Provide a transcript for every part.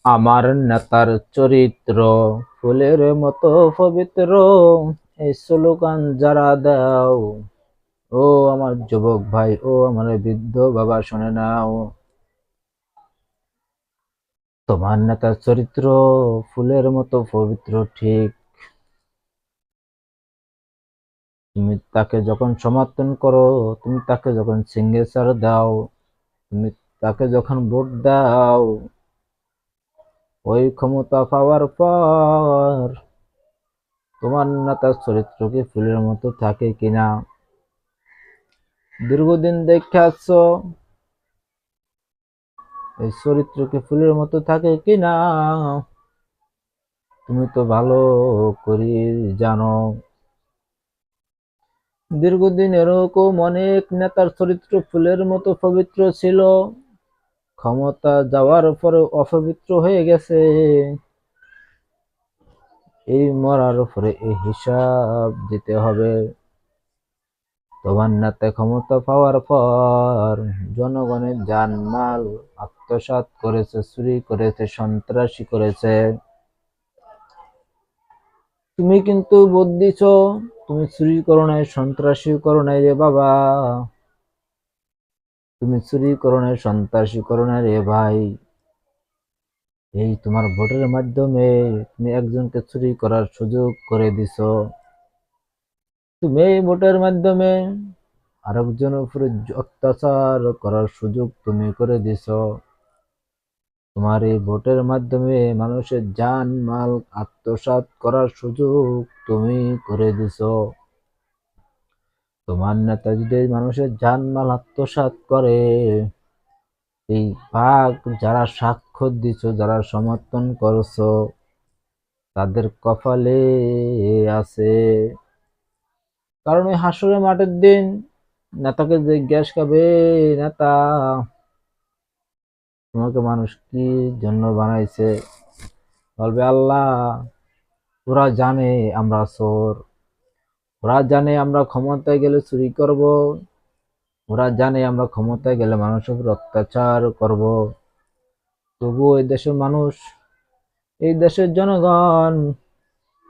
আমার নেতার চরিত্র ফুলের মতো পবিত্র, এই স্লোগান যারা দাও, ও আমার যুবক ভাই, ও আমার বৃদ্ধ বাবা, শুনে নাও। তোমার নেতার চরিত্র ফুলের মতো পবিত্র, ঠিক। তুমি তাকে যখন সমর্থন করো, তুমি তাকে যখন সিগনেচার দাও, তুমি তাকে যখন ভোট দাও, ওই ক্ষমতা পাওয়ার পর তোমার নেতার চরিত্র কি ফুলের মতো থাকে কিনা দীর্ঘদিন দেখে আসছো, এই চরিত্র কি ফুলের মতো থাকে কিনা তুমি তো ভালো করে জানো। দীর্ঘদিন এরকম অনেক নেতার চরিত্র ফুলের মতো পবিত্র ছিল, ক্ষমতা যাওয়ার পরে অপবিত্র হয়ে গেছে। এই মরার পরে এই হিসাব দিতে হবে। তোমার নেতা ক্ষমতা পাওয়ার পর জনগণের জানমাল আত্মসাৎ করেছে, চুরি করেছে, সন্ত্রাসী করেছে। তুমি কিন্তু ভোট দিছ, তুমি চুরি করো নাই, সন্ত্রাসী করো নাই রে বাবা, তুমি চুরি করো নাই, সন্ত্রাসী করো নাই রে ভাই। এই তোমার ভোটের মাধ্যমে তুমি একজনকে চুরি করার সুযোগ করে দিছ। তুমি এই ভোটের মাধ্যমে আরেকজনের উপরে অত্যাচার করার সুযোগ তুমি করে দিছ। তোমার এই ভোটের মাধ্যমে মানুষের জান মাল আত্মসাৎ করার সুযোগ তুমি করে দিছ। তোমার নেতা যদি মানুষের জান মাল আত্মসাৎ করে, এই ভাগ যারা স্বাক্ষর দিছো, যারা সমর্থন করছো, তাদের কপালে আছে। কারণ ওই হাসরের মাঠের দিন নেতাকে জিজ্ঞেস করবে, নেতা তোমাকে মানুষ কি জন্য বানাইছে? বলবে, আল্লাহ, ওরা জানে আমরা চোর, ওরা জানে আমরা ক্ষমতায় গেলে চুরি করব, ওরা জানে আমরা ক্ষমতায় গেলে মানুষের উপর অত্যাচার করব। তবুও এই দেশের মানুষ, এই দেশের জনগণ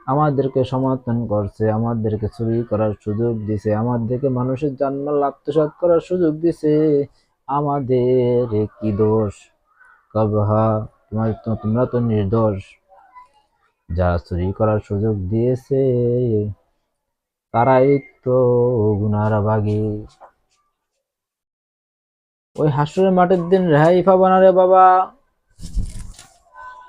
আমাদেরকে সমর্থন করছে, আমাদেরকে চুরি করার সুযোগ দিছে, আমাদেরকে মানুষের জানমাল আত্মসাৎ করার সুযোগ দিছে। আমাদের কি দোষ? কবে তোমরা তো নির্দোষ। যারা চুরি করার সুযোগ দিয়েছে তারাই তো গুনার ভাগী। ওই হাসরের মাঠের দিন রেহাই পাবা না রে বাবা।